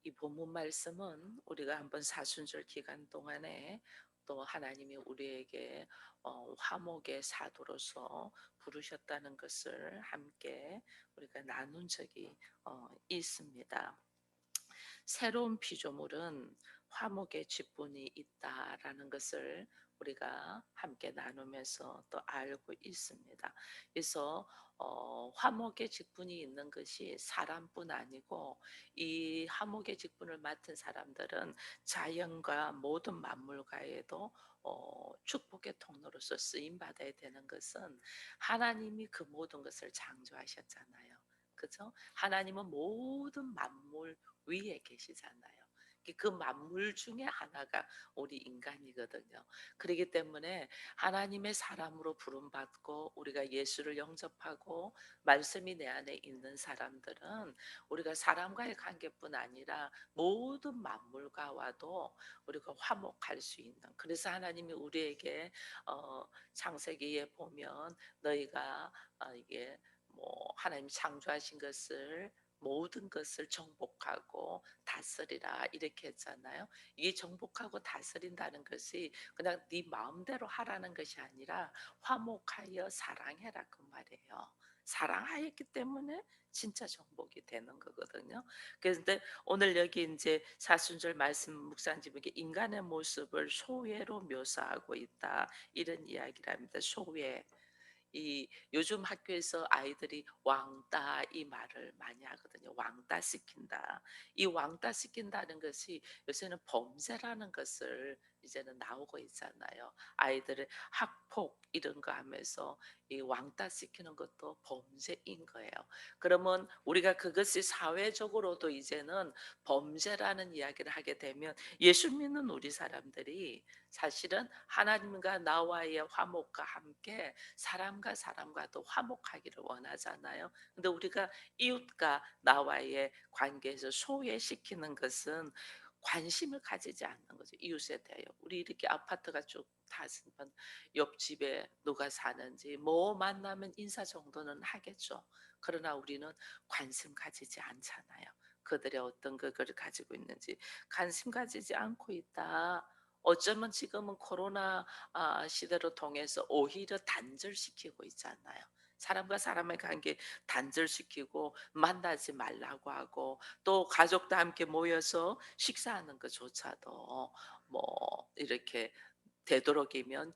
이 본문 말씀은 우리가 한번 사순절 기간 동안에 또 하나님이 우리에게 화목의 사도로서 부르셨다는 것을 함께 우리가 나눈 적이 있습니다. 새로운 피조물은 화목의 직분이 있다라는 것을 우리가 함께 나누면서 또 알고 있습니다. 그래서 화목의 직분이 있는 것이 사람뿐 아니고 이 화목의 직분을 맡은 사람들은 자연과 모든 만물과에도 축복의 통로로서 쓰임 받아야 되는 것은 하나님이 그 모든 것을 창조하셨잖아요. 그죠? 하나님은 모든 만물 위에 계시잖아요. 그 만물 중에 하나가 우리 인간이거든요. 그렇기 때문에 하나님의 사람으로 부름받고 우리가 예수를 영접하고 말씀이 내 안에 있는 사람들은 우리가 사람과의 관계뿐 아니라 모든 만물과와도 우리가 화목할 수 있는, 그래서 하나님이 우리에게 창세기에 보면 너희가 이게 뭐 하나님 창조하신 것을 모든 것을 정복하고 다스리라 이렇게 했잖아요. 이게 정복하고 다스린다는 것이 그냥 네 마음대로 하라는 것이 아니라 화목하여 사랑해라 그 말이에요. 사랑하였기 때문에 진짜 정복이 되는 거거든요. 그런데 오늘 여기 이제 사순절 말씀 묵상집에 인간의 모습을 소외로 묘사하고 있다 이런 이야기를 합니다. 소외. 이 요즘 학교에서 아이들이 왕따 이 말을 많이 하거든요. 왕따 시킨다. 이 왕따 시킨다는 것이 요새는 범죄라는 것을 이제는 나오고 있잖아요. 아이들을 학폭 이런 거 하면서 이 왕따 시키는 것도 범죄인 거예요. 그러면 우리가 그것이 사회적으로도 이제는 범죄라는 이야기를 하게 되면 예수 믿는 우리 사람들이 사실은 하나님과 나와의 화목과 함께 사람과 사람과도 화목하기를 원하잖아요. 근데 우리가 이웃과 나와의 관계에서 소외시키는 것은 관심을 가지지 않는 거죠. 이웃에 대하여. 우리 이렇게 아파트가 쭉 다니면 옆집에 누가 사는지 뭐 만나면 인사 정도는 하겠죠. 그러나 우리는 관심 가지지 않잖아요. 그들의 어떤 그걸 가지고 있는지 관심 가지지 않고 있다. 어쩌면 지금은 코로나 시대로 통해서 오히려 단절시키고 있잖아요. 사람과 사람의 관계 단절시키고 만나지 말라고 하고 또 가족도 함께 모여서 식사하는 것조차도 뭐 이렇게 되도록이면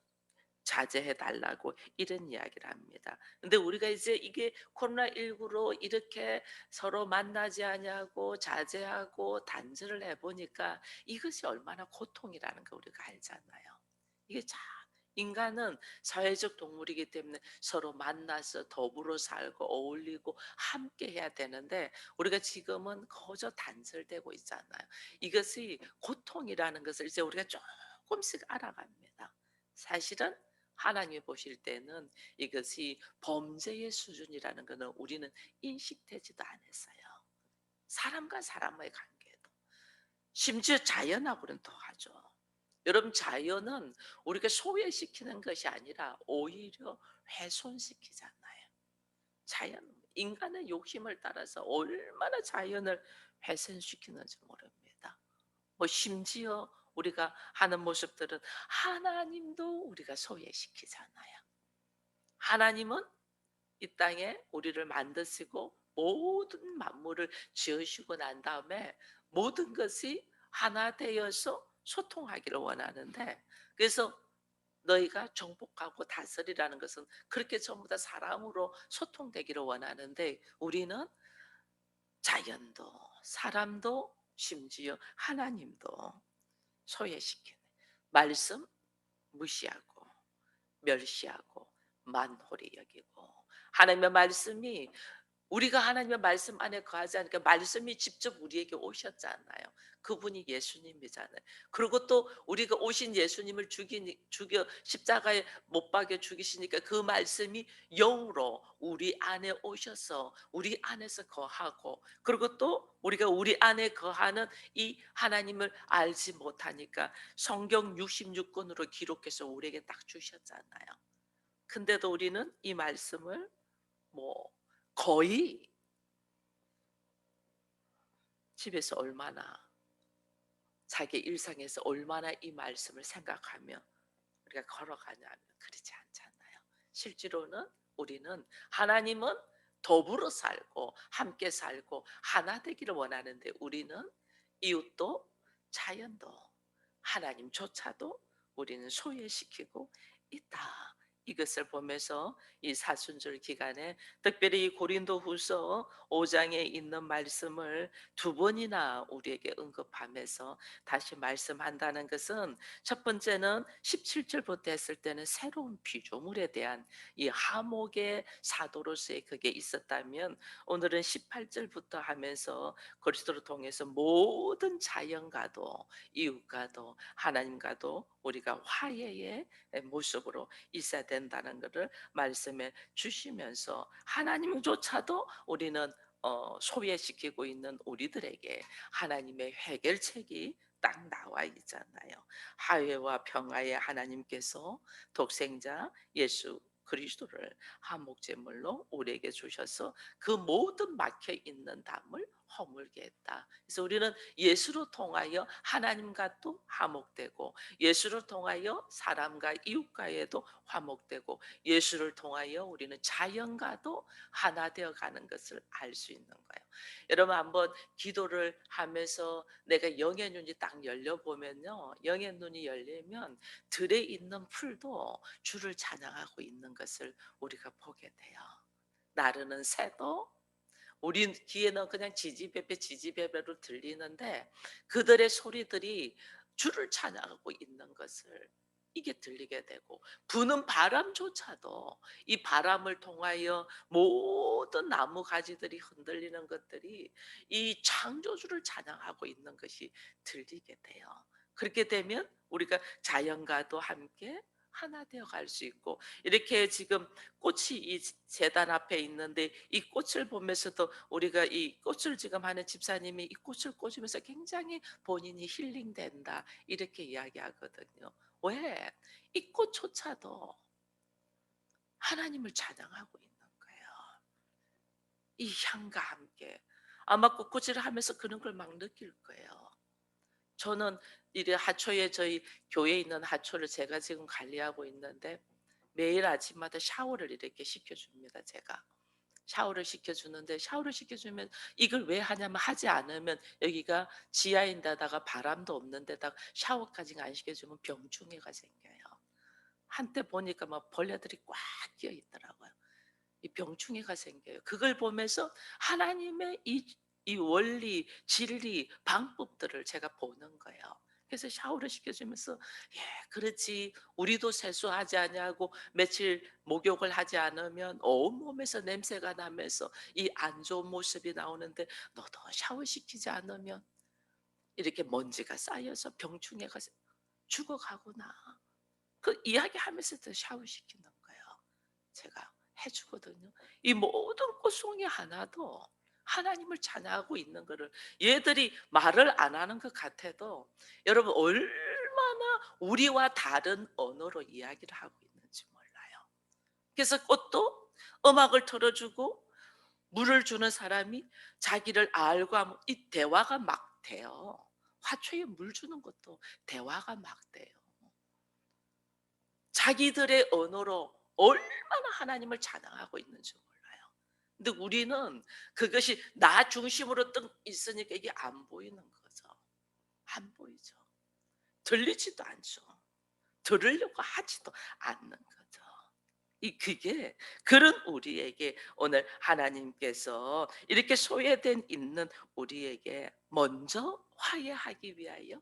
자제해 달라고 이런 이야기를 합니다. 근데 우리가 이제 이게 코로나19로 이렇게 서로 만나지 아니하고 자제하고 단절을 해 보니까 이것이 얼마나 고통이라는 걸 우리가 알잖아요. 이게 참 인간은 사회적 동물이기 때문에 서로 만나서 더불어 살고 어울리고 함께 해야 되는데 우리가 지금은 거저 단절되고 있잖아요. 이것이 고통이라는 것을 이제 우리가 조금씩 알아갑니다. 사실은 하나님이 보실 때는 이것이 범죄의 수준이라는 것은 우리는 인식되지도 않았어요. 사람과 사람의 관계도. 심지어 자연하고는 더하죠. 여러분 자연은 우리가 소외시키는 것이 아니라 오히려 훼손시키잖아요. 자연, 인간의 욕심을 따라서 얼마나 자연을 훼손시키는지 모릅니다. 뭐 심지어 우리가 하는 모습들은 하나님도 우리가 소외시키잖아요. 하나님은 이 땅에 우리를 만드시고 모든 만물을 지으시고 난 다음에 모든 것이 하나 되어서 소통하기를 원하는데, 그래서 너희가 정복하고 다스리라는 것은 그렇게 전부 다 사랑으로 소통되기를 원하는데 우리는 자연도 사람도 심지어 하나님도 소외시키는 말씀 무시하고 멸시하고 만홀히 여기고, 하나님의 말씀이 우리가 하나님의 말씀 안에 거하지 않으니까 말씀이 직접 우리에게 오셨잖아요. 그분이 예수님이잖아요. 그리고 또 우리가 오신 예수님을 죽여 십자가에 못 박여 죽이시니까 그 말씀이 영으로 우리 안에 오셔서 우리 안에서 거하고, 그리고 또 우리가 우리 안에 거하는 이 하나님을 알지 못하니까 성경 66권으로 기록해서 우리에게 딱 주셨잖아요. 근데도 우리는 이 말씀을 뭐 거의 집에서 얼마나, 자기 일상에서 얼마나 이 말씀을 생각하며 우리가 걸어가냐면 그렇지 않잖아요. 실제로는 우리는, 하나님은 더불어 살고 함께 살고 하나 되기를 원하는데, 우리는 이웃도 자연도 하나님조차도 우리는 소외시키고 있다. 이것을 보면서 이 사순절 기간에 특별히 이 고린도후서 5장에 있는 말씀을 두 번이나 우리에게 언급하면서 다시 말씀한다는 것은, 첫 번째는 17절부터 했을 때는 새로운 피조물에 대한 이 화목의 사도로서의 그게 있었다면, 오늘은 18절부터 하면서 그리스도를 통해서 모든 자연과도 이웃과도 하나님과도 우리가 화해의 모습으로 있어야 된다는 것을 말씀해 주시면서, 하나님조차도 우리는 소외시키고 있는 우리들에게 하나님의 해결책이 딱 나와 있잖아요. 화해와 평화의 하나님께서 독생자 예수 그리스도를 화목제물로 우리에게 주셔서 그 모든 막혀 있는 담을 허물게 했다. 그래서 우리는 예수로 통하여 하나님과 또 화목되고, 예수를 통하여 사람과 이웃과에도 화목되고, 예수를 통하여 우리는 자연과도 하나 되어 가는 것을 알 수 있는 거예요. 여러분, 한번 기도를 하면서 내가 영의 눈이 딱 열려보면요, 영의 눈이 열리면 들에 있는 풀도 주를 찬양하고 있는 것을 우리가 보게 돼요. 나르는 새도 우리 귀에는 그냥 지지배배 지지배배로 들리는데, 그들의 소리들이 주를 찬양하고 있는 것을 이게 들리게 되고, 부는 바람조차도 이 바람을 통하여 모든 나무 가지들이 흔들리는 것들이 이 창조주를 찬양하고 있는 것이 들리게 돼요. 그렇게 되면 우리가 자연과도 함께 하나 되어 갈 수 있고, 이렇게 지금 꽃이 이 제단 앞에 있는데, 이 꽃을 보면서도 우리가 이 꽃을 지금 하는 집사님이 이 꽃을 꽂으면서 굉장히 본인이 힐링된다 이렇게 이야기하거든요. 왜? 이 꽃조차도 하나님을 찬양하고 있는 거예요. 이 향과 함께. 아마 꽃꽂이를 하면서 그런 걸 막 느낄 거예요. 저는 이래 하초에, 저희 교회에 있는 하초를 제가 지금 관리하고 있는데, 매일 아침마다 샤워를 이렇게 시켜줍니다. 제가 샤워를 시켜주는데, 샤워를 시켜주면 이걸 왜 하냐면, 하지 않으면 여기가 지하인데다가 바람도 없는 데다가 샤워까지 안 시켜주면 병충해가 생겨요. 한때 보니까 막 벌레들이 꽉 끼어 있더라고요. 이 병충해가 생겨요. 그걸 보면서 하나님의 이 원리, 진리, 방법들을 제가 보는 거예요. 그래서 샤워를 시켜주면서, 예, 그렇지. 우리도 세수하지 않냐고 며칠 목욕을 하지 않으면 온몸에서 냄새가 나면서 이 안 좋은 모습이 나오는데, 너도 샤워시키지 않으면 이렇게 먼지가 쌓여서 병충해가 죽어가구나. 그 이야기하면서도 샤워시키는 거예요. 제가 해주거든요. 이 모든 꽃송이 하나도 하나님을 찬양하고 있는 거를, 얘들이 말을 안 하는 것 같아도 여러분 얼마나 우리와 다른 언어로 이야기를 하고 있는지 몰라요. 그래서 꽃도 음악을 틀어주고 물을 주는 사람이 자기를 알고 하면 이 대화가 막 돼요. 화초에 물 주는 것도 대화가 막 돼요. 자기들의 언어로 얼마나 하나님을 찬양하고 있는지 몰라요. 근데 우리는 그것이 나 중심으로 뜬 있으니까 이게 안 보이는 거죠. 안 보이죠. 들리지도 않죠. 들으려고 하지도 않는 거죠. 그게 그런 우리에게 오늘 하나님께서 이렇게 소외된 있는 우리에게 먼저 화해하기 위하여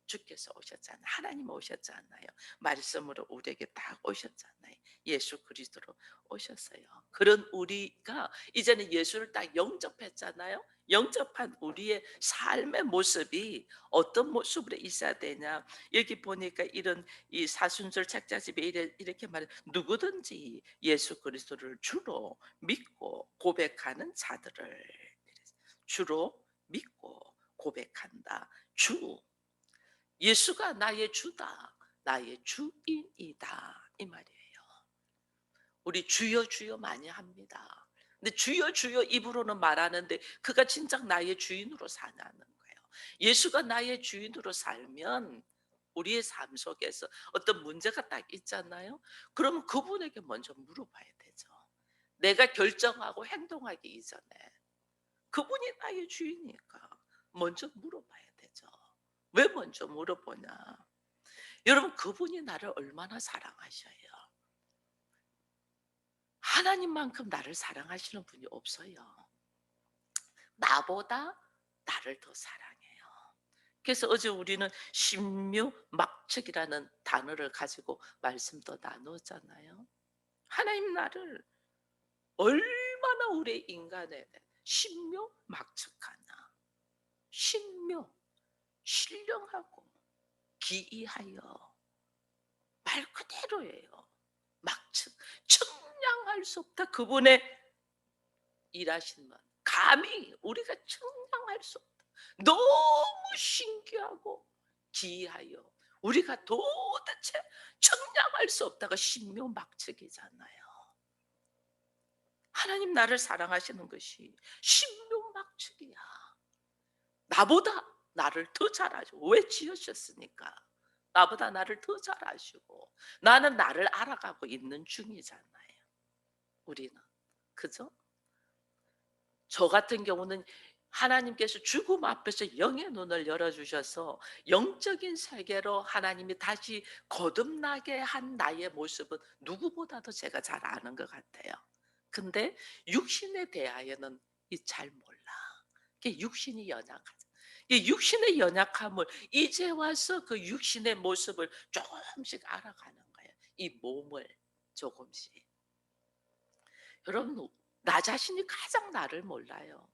주께서 오셨잖아요. 하나님 오셨잖아요. 말씀으로 우리에게 딱 오셨잖아요. 예수 그리스도로 오셨어요. 그런 우리가 이제는 예수를 딱 영접했잖아요. 영접한 우리의 삶의 모습이 어떤 모습으로 있어야 되냐. 여기 보니까 이런 이 사순절 책자집에 이렇게 말해, 누구든지 예수 그리스도를 주로 믿고 고백하는 자들을, 주로 믿고 고백한다. 주, 예수가 나의 주다. 나의 주인이다. 이 말이에요. 우리 주여 주여 많이 합니다. 근데 주여 주여 입으로는 말하는데 그가 진짜 나의 주인으로 사냐는 거예요. 예수가 나의 주인으로 살면 우리의 삶 속에서 어떤 문제가 딱 있잖아요. 그러면 그분에게 먼저 물어봐야 되죠. 내가 결정하고 행동하기 이전에 그분이 나의 주인이니까 먼저 물어봐야 되죠. 왜 먼저 물어보냐? 여러분, 그분이 나를 얼마나 사랑하셔요. 하나님만큼 나를 사랑하시는 분이 없어요. 나보다 나를 더 사랑해요. 그래서 어제 우리는 신묘막측이라는 단어를 가지고 말씀도 나누었잖아요. 하나님 나를 얼마나 우리 인간에 신묘막측하나. 신묘, 신령하고 기이하여, 말 그대로예요. 막측, 측량할 수 없다. 그분의 일하신 것 감히 우리가 측량할 수 없다. 너무 신기하고 기이하여 우리가 도대체 측량할 수 없다가 신묘막측이잖아요. 하나님 나를 사랑하시는 것이 신묘막측이야. 나보다 나를 더 잘 아시고, 왜 지으셨으니까 나보다 나를 더 잘 아시고 나는 나를 알아가고 있는 중이잖아요. 우리는, 그죠? 저 같은 경우는 하나님께서 죽음 앞에서 영의 눈을 열어주셔서 영적인 세계로 하나님이 다시 거듭나게 한 나의 모습은 누구보다도 제가 잘 아는 것 같아요. 근데 육신에 대하여는 잘 몰라. 그게 육신이 연약하죠. 이 육신의 연약함을 이제 와서 그 육신의 모습을 조금씩 알아가는 거예요. 이 몸을 조금씩. 여러분, 나 자신이 가장 나를 몰라요.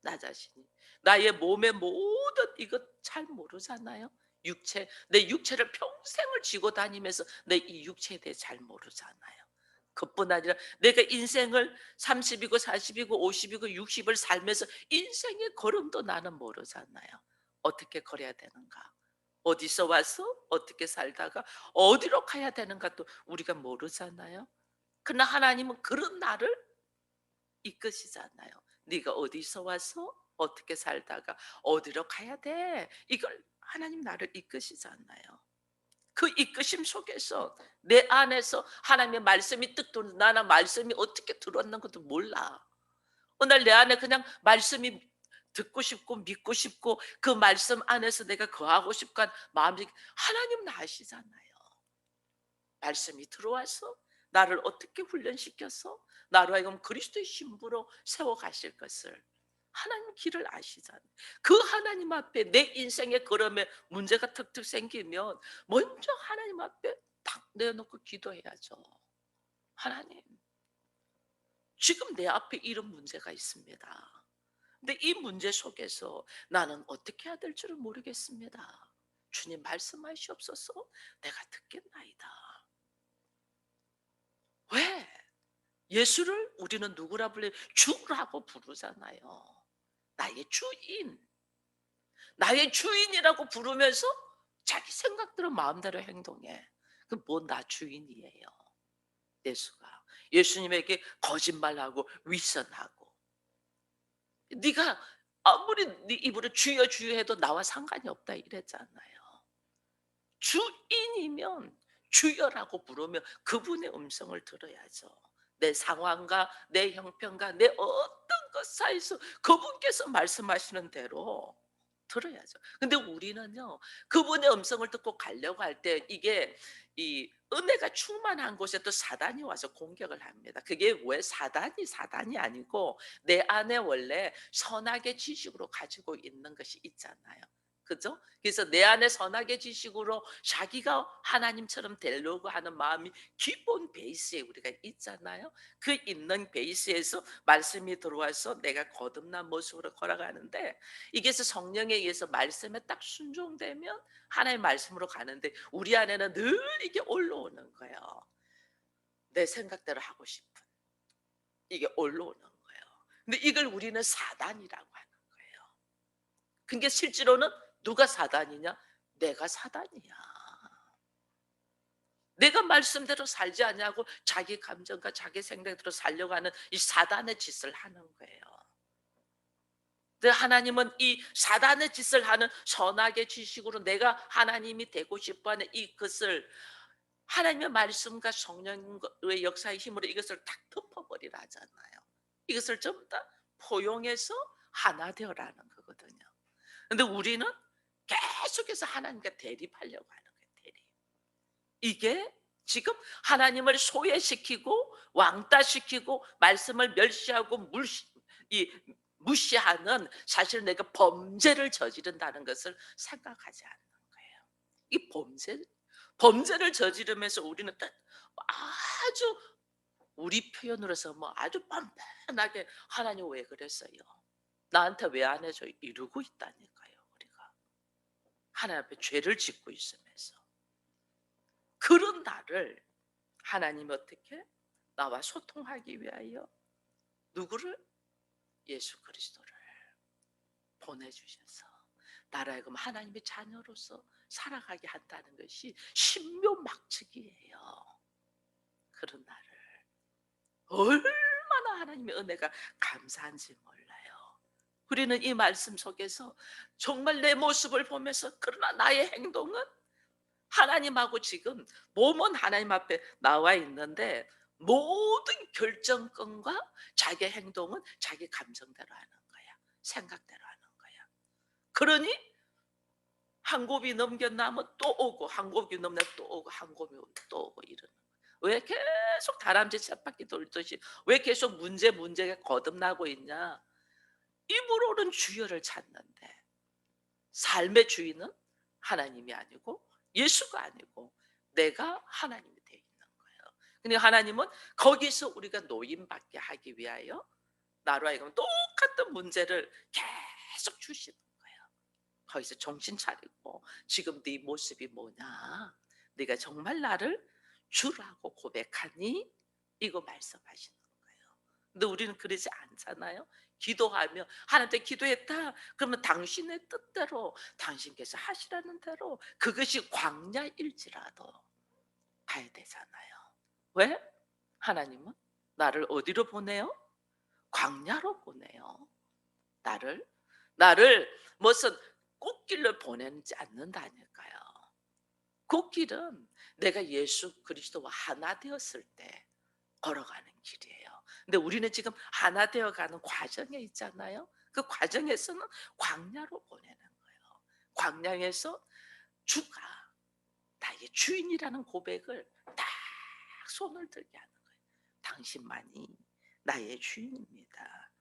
나 자신이. 나의 몸의 모든 이것 잘 모르잖아요. 육체, 내 육체를 평생을 쥐고 다니면서 내 이 육체에 대해 잘 모르잖아요. 그뿐 아니라 내가 인생을 30이고 40이고 50이고 60을 살면서 인생의 걸음도 나는 모르잖아요. 어떻게 걸어야 되는가? 어디서 와서 어떻게 살다가 어디로 가야 되는가 또 우리가 모르잖아요. 그러나 하나님은 그런 나를 이끄시잖아요. 네가 어디서 와서 어떻게 살다가 어디로 가야 돼. 이걸 하나님 나를 이끄시잖아요. 그 이끄심 속에서 내 안에서 하나님의 말씀이 뜻 들어 나는 말씀이 어떻게 들어왔는 것도 몰라. 어느 날 내 안에 그냥 말씀이 듣고 싶고 믿고 싶고 그 말씀 안에서 내가 거하고 싶고 한 마음이 하나님은 아시잖아요. 말씀이 들어와서 나를 어떻게 훈련시켜서 나로 하여금 그리스도의 신부로 세워가실 것을 하나님 길을 아시잖아요. 그 하나님 앞에 내 인생의 걸음에 문제가 턱턱 생기면 먼저 하나님 앞에 딱 내어놓고 기도해야죠. 하나님, 지금 내 앞에 이런 문제가 있습니다. 근데 이 문제 속에서 나는 어떻게 해야 될 줄을 모르겠습니다. 주님 말씀하시옵소서. 내가 듣겠나이다. 왜? 예수를 우리는 누구라 불러요? 주라고 부르잖아요. 나의 주인. 나의 주인이라고 부르면서 자기 생각대로 마음대로 행동해. 그 뭐 나 주인이에요. 예수가. 예수님에게 거짓말하고 윗선하고. 네가 아무리 네 입으로 주여 주여 해도 나와 상관이 없다 이랬잖아요. 주인이면 주여라고 부르며 그분의 음성을 들어야죠. 내 상황과 내 형편과 내 어떤 것 사이에서 그분께서 말씀하시는 대로 들어야죠. 근데 우리는요, 그분의 음성을 듣고 가려고 할 때 이게 이 은혜가 충만한 곳에 또 사단이 와서 공격을 합니다. 그게 왜 사단이 아니고 내 안에 원래 선악의 지식으로 가지고 있는 것이 있잖아요. 그죠? 그래서 내 안에 선악의 지식으로 자기가 하나님처럼 되려고 하는 마음이 기본 베이스에 우리가 있잖아요. 그 있는 베이스에서 말씀이 들어와서 내가 거듭난 모습으로 걸어가는데 이게 성령에 의해서 말씀에 딱 순종되면 하나님의 말씀으로 가는데 우리 안에는 늘 이게 올라오는 거예요. 내 생각대로 하고 싶은 이게 올라오는 거예요. 근데 이걸 우리는 사단이라고 하는 거예요. 그게 실제로는 누가 사단이냐? 내가 사단이야. 내가 말씀대로 살지 않냐고 자기 감정과 자기 생각대로 살려고 하는 이 사단의 짓을 하는 거예요. 근데 하나님은 이 사단의 짓을 하는 선악의 지식으로 내가 하나님이 되고 싶어하는 이것을 하나님의 말씀과 성령의 역사의 힘으로 이것을 탁 덮어버리라 하잖아요. 이것을 전부 다 포용해서 하나 되어라는 거거든요. 근데 우리는 계속해서 하나님과 대립하려고 하는 거예요. 대립. 이게 지금 하나님을 소외시키고 왕따시키고 말씀을 멸시하고 무시하는, 사실 내가 범죄를 저지른다는 것을 생각하지 않는 거예요. 이 범죄를 저지르면서 우리는 아주, 우리 표현으로서 뭐 아주 뻔뻔하게 하나님 왜 그랬어요? 나한테 왜 안 해줘? 이러고 있다니까요. 우리가 하나님 앞에 죄를 짓고 있으면서 그런 나를 하나님이 어떻게 나와 소통하기 위하여 누구를? 예수 그리스도를 보내주셔서 나를 하여금 하나님의 자녀로서 살아가게 한다는 것이 신묘막측이에요. 그런 나를 얼마나 하나님의 은혜가 감사한지 몰라요. 우리는 이 말씀 속에서 정말 내 모습을 보면서, 그러나 나의 행동은 하나님하고 지금 몸은 하나님 앞에 나와 있는데 모든 결정권과 자기 행동은 자기 감정대로 하는 거야. 생각대로 하는 거야. 그러니 한 곱이 넘겨나면 또 오고, 한 곱이 넘나 또 오고, 한 곱이 또 오고 이러는 거야. 왜 계속 다람쥐 쳇바퀴 돌듯이 왜 계속 문제가 거듭나고 있냐? 입으로는 주여를 찾는데 삶의 주인은 하나님이 아니고 예수가 아니고 내가 하나님이 되어 있는 거예요. 근데 하나님은 거기서 우리가 노임받게 하기 위하여 나로 하여금 똑같은 문제를 계속 주시는 거예요. 거기서 정신 차리고 지금 네 모습이 뭐냐? 네가 정말 나를 주라고 고백하니? 이거 말씀하시는 거예요. 근데 우리는 그러지 않잖아요. 기도하며 하나님께 기도했다 그러면 당신의 뜻대로, 당신께서 하시라는 대로, 그것이 광야일지라도 가야 되잖아요. 왜? 하나님은 나를 어디로 보내요? 광야로 보내요. 나를 무슨 꽃길로 보내지 않는다니까요. 꽃길은 내가 예수 그리스도와 하나 되었을 때 걸어가는 길이에요. 근데 우리는 지금 하나 되어가는 과정에 있잖아요. 그 과정에서는 광야로 보내는 거예요. 광야에서 주가 나의 주인이라는 고백을 딱 손을 들게 하는 거예요. 당신만이 나의 주인입니다.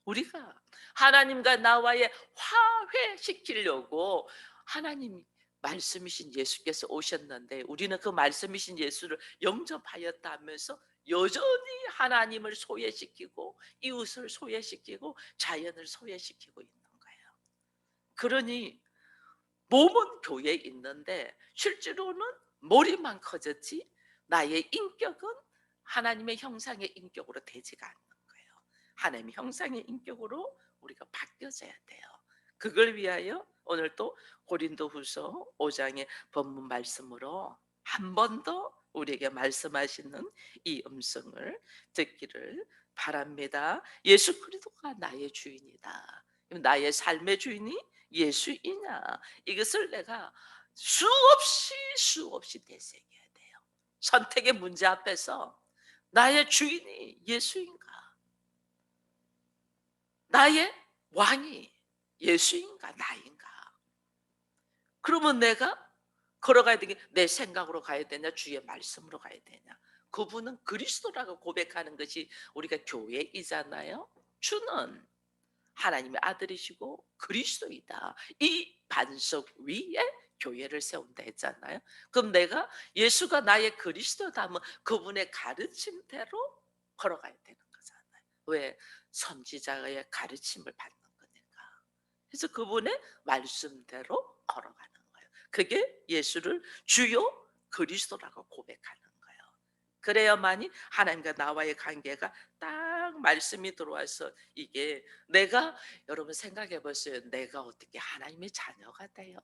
우리가 하나님과 나와의 화해시키려고 하나님 말씀이신 예수께서 오셨는데 우리는 그 말씀이신 예수를 영접하였다면서 여전히 하나님을 소외시키고 이웃을 소외시키고 자연을 소외시키고 있는 거예요. 그러니 몸은 교회에 있는데 실제로는 머리만 커졌지 나의 인격은 하나님의 형상의 인격으로 되지가 않는 거예요. 하나님의 형상의 인격으로 우리가 바뀌어져야 돼요. 그걸 위하여 오늘 또 고린도후서 5장의 본문 말씀으로 한 번 더 우리에게 말씀하시는 이 음성을 듣기를 바랍니다. 예수 그리스도가 나의 주인이다. 나의 삶의 주인이 예수이냐? 이것을 내가 수없이 되새겨야 돼요. 선택의 문제 앞에서 나의 주인이 예수인가? 나의 왕이 예수인가 나인가? 그러면 내가 걸어가야 되게 내 생각으로 가야 되냐 주의 말씀으로 가야 되냐? 그분은 그리스도라고 고백하는 것이 우리가 교회이잖아요. 주는 하나님의 아들이시고 그리스도이다. 이 반석 위에 교회를 세운다 했잖아요. 그럼 내가 예수가 나의 그리스도다 하면 그분의 가르침대로 걸어가야 되는 거잖아요. 왜? 선지자의 가르침을 받는 거니까. 그래서 그분의 말씀대로 걸어가는 거예요. 그게 예수를 주요 그리스도라고 고백하는 거예요. 그래야만이 하나님과 나와의 관계가 딱 말씀이 들어와서 이게 내가, 여러분 생각해 보세요. 내가 어떻게 하나님의 자녀가 돼요?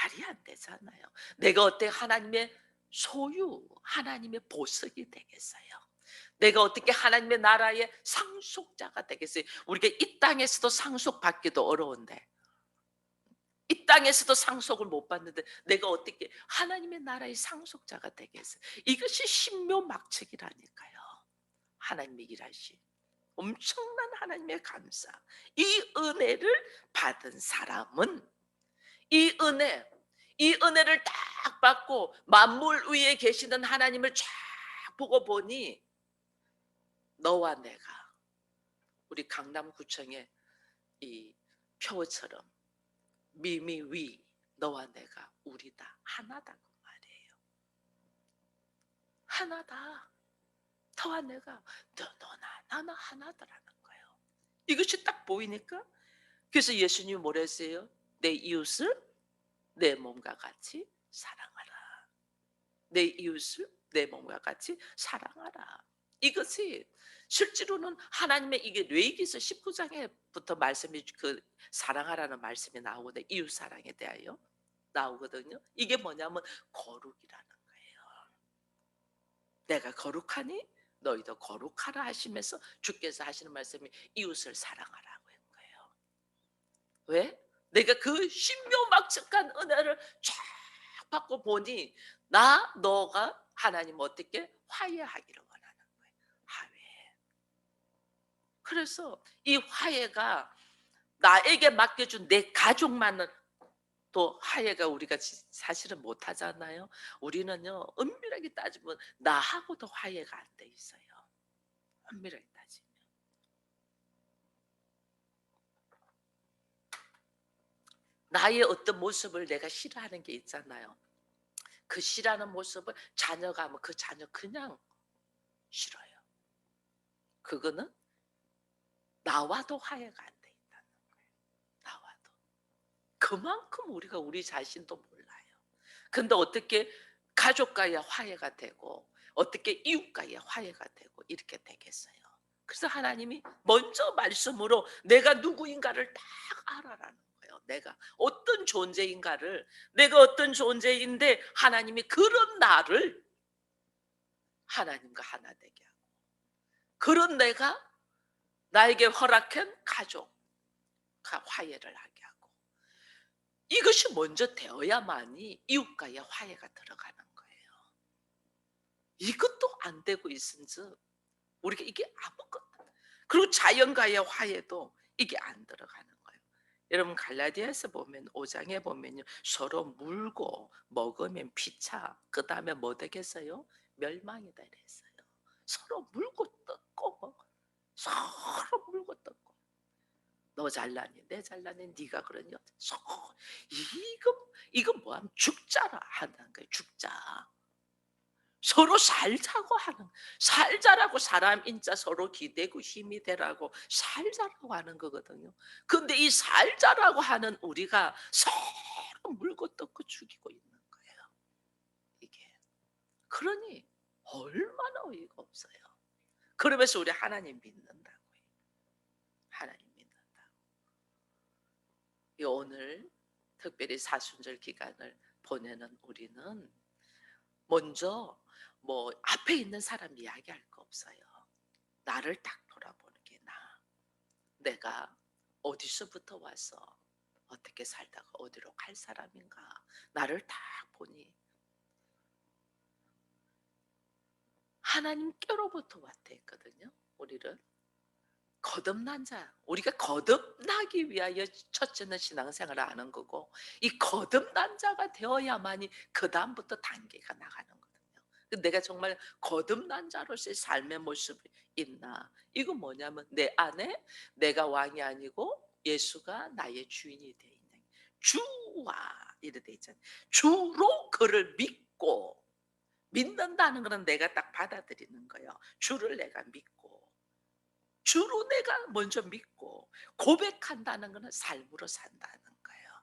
말이 안 되잖아요. 내가 어떻게 하나님의 소유, 하나님의 보석이 되겠어요? 내가 어떻게 하나님의 나라의 상속자가 되겠어요? 우리가 이 땅에서도 상속받기도 어려운데, 이 땅에서도 상속을 못 받는데 내가 어떻게 하나님의 나라의 상속자가 되겠어요? 이것이 신묘막측이라니까요. 하나님의 일하시 엄청난 하나님의 감사. 이 은혜를 받은 사람은 이 은혜, 이 은혜를 딱 받고 만물 위에 계시는 하나님을 쫙 보고 보니 너와 내가 우리 강남구청의 이 표처럼 미미위 너와 내가 우리다 하나다 그 말이에요. 하나다. 너와 내가 너나 나나 하나다라는 거예요. 이것이 딱 보이니까 그래서 예수님이 뭐라 했어요? 내 이웃을 내 몸과 같이 사랑하라. 내 이웃을 내 몸과 같이 사랑하라. 이것이 실제로는 하나님의 이게 레위기서 19장에부터 말씀이 그 사랑하라는 말씀이 나오거든요. 이웃 사랑에 대하여 나오거든요. 이게 뭐냐면 거룩이라는 거예요. 내가 거룩하니 너희도 거룩하라 하시면서 주께서 하시는 말씀이 이웃을 사랑하라고 한 거예요. 왜? 내가 그 신묘막측한 은혜를 쫙 받고 보니 너가 하나님 어떻게 화해하기를 원하는 거예요. 화해. 그래서 이 화해가 나에게 맡겨준 내 가족만은 또 화해가 우리가 사실은 못하잖아요. 우리는요 엄밀하게 따지면 나하고도 화해가 안 돼 있어요. 엄밀하게 따지면. 나의 어떤 모습을 내가 싫어하는 게 있잖아요. 그 싫어하는 모습을 자녀가 하면 그 자녀 그냥 싫어요. 그거는 나와도 화해가 안 돼 있다는 거예요. 나와도. 그만큼 우리가 우리 자신도 몰라요. 근데 어떻게 가족과의 화해가 되고 어떻게 이웃과의 화해가 되고 이렇게 되겠어요. 그래서 하나님이 먼저 말씀으로 내가 누구인가를 딱 알아라는 거예요. 내가 어떤 존재인가를, 내가 어떤 존재인데 하나님이 그런 나를 하나님과 하나 되게 하고, 그런 내가 나에게 허락한 가족과 화해를 하게 하고, 이것이 먼저 되어야만이 이웃과의 화해가 들어가는 거예요. 이것도 안 되고 있은즉 우리가 이게 아무것도, 그리고 자연과의 화해도 이게 안 들어가는 거예요. 여러분 갈라디아서 보면 5장에 보면요 서로 물고 먹으면 피차, 그 다음에 뭐 되겠어요? 멸망이다 이랬어요. 서로 물고 뜯고 서로 물고 뜯고, 너 잘나니 내 잘나니 네가 그러니 이거 뭐하면 죽자라 하는 거예요. 죽자. 서로 살자고 하는, 살자라고 사람 인자 서로 기대고 힘이 되라고 살자라고 하는 거거든요. 근데 이 살자라고 하는 우리가 서로 물고 뜯고 죽이고 있는 거예요. 이게. 그러니 얼마나 어이가 없어요. 그러면서 우리 하나님 믿는다고요. 하나님 믿는다고. 오늘 특별히 사순절 기간을 보내는 우리는 먼저 뭐 앞에 있는 사람 이야기할 거 없어요. 나를 딱 돌아보는 게 내가 어디서부터 와서 어떻게 살다가 어디로 갈 사람인가. 나를 딱 보니 하나님께로부터 왔다 했거든요. 우리를 거듭난 자, 우리가 거듭나기 위하여 첫째는 신앙생활을 하는 거고, 이 거듭난 자가 되어야만이 그 다음부터 단계가 나가는 거거든요. 내가 정말 거듭난 자로서의 삶의 모습이 있나? 이거 뭐냐면 내 안에 내가 왕이 아니고 예수가 나의 주인이 되어 있는, 주와 이래 돼 있잖아요. 주로 그를 믿고, 믿는다는 것은 내가 딱 받아들이는 거예요. 주를 내가 믿고, 주로 내가 먼저 믿고 고백한다는 것은 삶으로 산다는 거예요.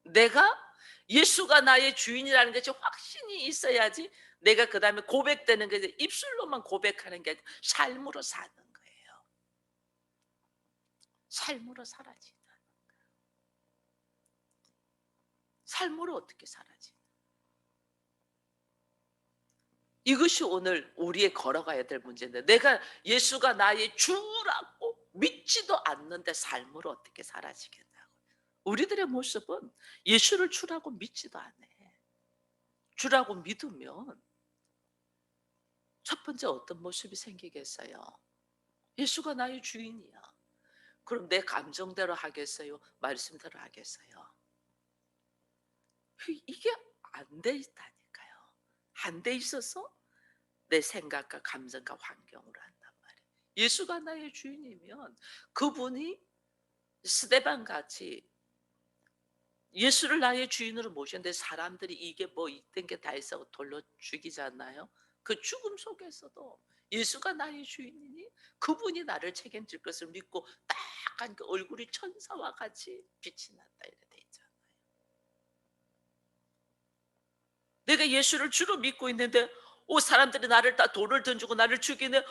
내가 예수가 나의 주인이라는 것이 확신이 있어야지 내가 그 다음에 고백되는 게 입술로만 고백하는 게 아니라 삶으로 사는 거예요. 삶으로 살아지는. 삶으로 어떻게 살아지? 이것이 오늘 우리의 걸어가야 될 문제인데, 내가 예수가 나의 주라고 믿지도 않는데 삶으로 어떻게 살아지겠냐고. 우리들의 모습은 예수를 주라고 믿지도 않아. 주라고 믿으면 첫 번째 어떤 모습이 생기겠어요? 예수가 나의 주인이야. 그럼 내 감정대로 하겠어요? 말씀대로 하겠어요? 이게 안 돼 있다니까요. 안 돼 있어서 내 생각과 감정과 환경으로 한단 말이에요. 예수가 나의 주인이면 그분이 스데반 같이 예수를 나의 주인으로 모셨는데 사람들이 이게 뭐 있던 게 다 있어 돌로 죽이지 않나요? 그 죽음 속에서도 예수가 나의 주인이니 그분이 나를 책임질 것을 믿고 딱 하니까 얼굴이 천사와 같이 빛이 났다 이래 돼 있잖아요. 내가 예수를 주로 믿고 있는데 사람들이 나를 다 돌을 던지고 나를 죽이네.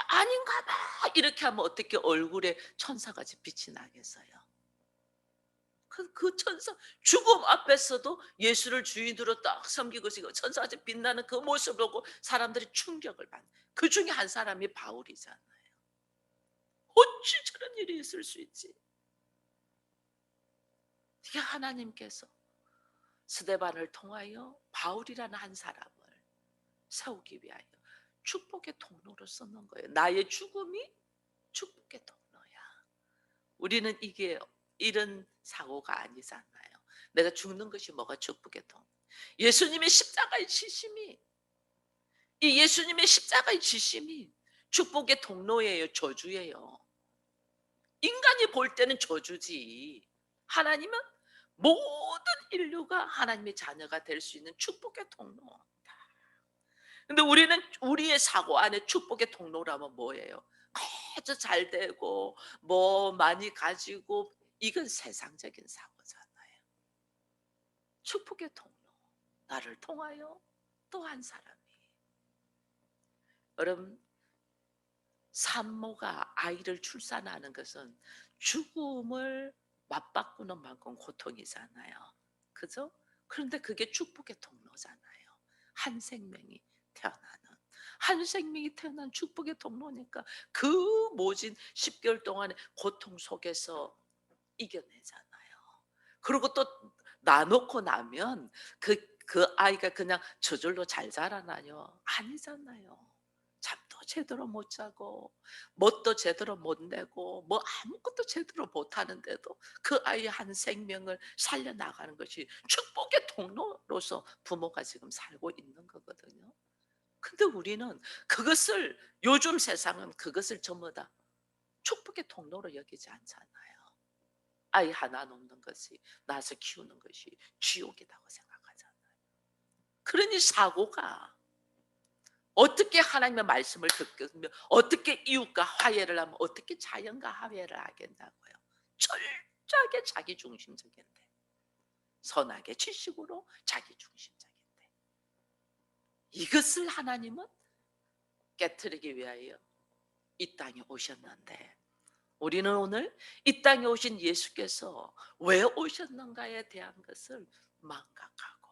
아닌가 봐. 이렇게 하면 어떻게 얼굴에 천사같이 빛이 나겠어요? 그 천사 죽음 앞에서도 예수를 주인으로 딱 섬기고 있으니까 천사같이 빛나는 그 모습을 보고 사람들이 충격을 받는. 그 중에 한 사람이 바울이잖아요. 어찌 저런 일이 있을 수 있지? 이게 하나님께서 스데반을 통하여 바울이라는 한 사람을 세우기 위하여 축복의 통로로 썼는 거예요. 나의 죽음이 축복의 통로야. 우리는 이게 이런 사고가 아니잖아요. 내가 죽는 것이 뭐가 축복의 통로? 예수님의 십자가의 지심이 이 예수님의 십자가의 지심이 축복의 통로예요, 저주예요. 인간이 볼 때는 저주지. 하나님은 모든 인류가 하나님의 자녀가 될 수 있는 축복의 통로. 근데 우리는 우리의 사고 안에 축복의 통로라면 뭐예요? 아주 잘 되고 뭐 많이 가지고 이건 세상적인 사고잖아요. 축복의 통로. 나를 통하여 또 한 사람이. 여러분 산모가 아이를 출산하는 것은 죽음을 맞바꾸는 만큼 고통이잖아요. 그죠? 그런데 그게 축복의 통로잖아요. 한 생명이 태어나는. 한 생명이 태어난 축복의 통로니까 그 모진 10개월 동안의 고통 속에서 이겨내잖아요. 그리고 또 낳아놓고 나면 그 아이가 그냥 저절로 잘 자라나요? 아니잖아요. 잠도 제대로 못 자고 뭣도 제대로 못 내고 뭐 아무것도 제대로 못 하는데도 그 아이의 한 생명을 살려나가는 것이 축복의 통로로서 부모가 지금 살고 있는 거거든요. 근데 우리는 그것을 요즘 세상은 그것을 전부 다 축복의 통로로 여기지 않잖아요. 아이 하나 놓는 것이 낳아서 키우는 것이 지옥이라고 생각하잖아요. 그러니 사고가 어떻게 하나님의 말씀을 듣겠며 어떻게 이웃과 화해를 하면 어떻게 자연과 화해를 하겠냐고요. 철저하게 자기중심적인데 선하게 지식으로 자기중심적인데 이것을 하나님은 깨뜨리기 위하여 이 땅에 오셨는데 우리는 오늘 이 땅에 오신 예수께서 왜 오셨는가에 대한 것을 망각하고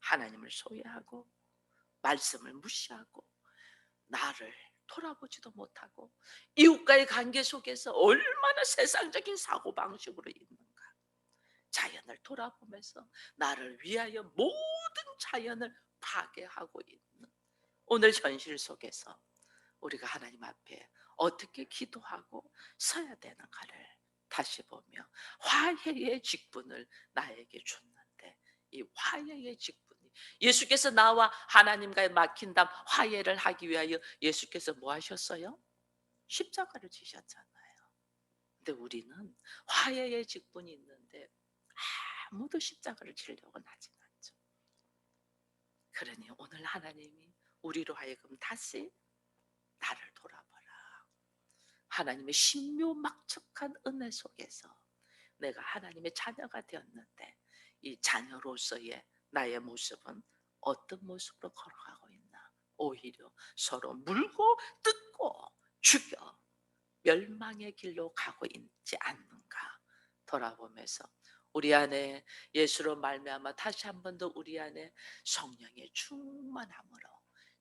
하나님을 소외하고 말씀을 무시하고 나를 돌아보지도 못하고 이웃과의 관계 속에서 얼마나 세상적인 사고방식으로 있는가. 자연을 돌아보면서 나를 위하여 모든 자연을 파괴하고 있는 오늘 현실 속에서 우리가 하나님 앞에 어떻게 기도하고 서야 되는가를 다시 보며 화해의 직분을 나에게 줬는데 이 화해의 직분이 예수께서 나와 하나님과의 막힌 담 화해를 하기 위하여 예수께서 뭐 하셨어요? 십자가를 지셨잖아요. 근데 우리는 화해의 직분이 있는데 아무도 십자가를 지려고는 하진 않죠. 그러니 오늘 하나님이 우리로 하여금 다시 나를 돌아보라. 하나님의 신묘막측한 은혜 속에서 내가 하나님의 자녀가 되었는데 이 자녀로서의 나의 모습은 어떤 모습으로 걸어가고 있나? 오히려 서로 물고 뜯고 죽여 멸망의 길로 가고 있지 않는가 돌아보면서 우리 안에 예수로 말미암아 다시 한 번 더 우리 안에 성령의 충만함으로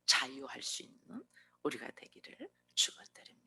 자유할 수 있는 우리가 되기를 축원드립니다.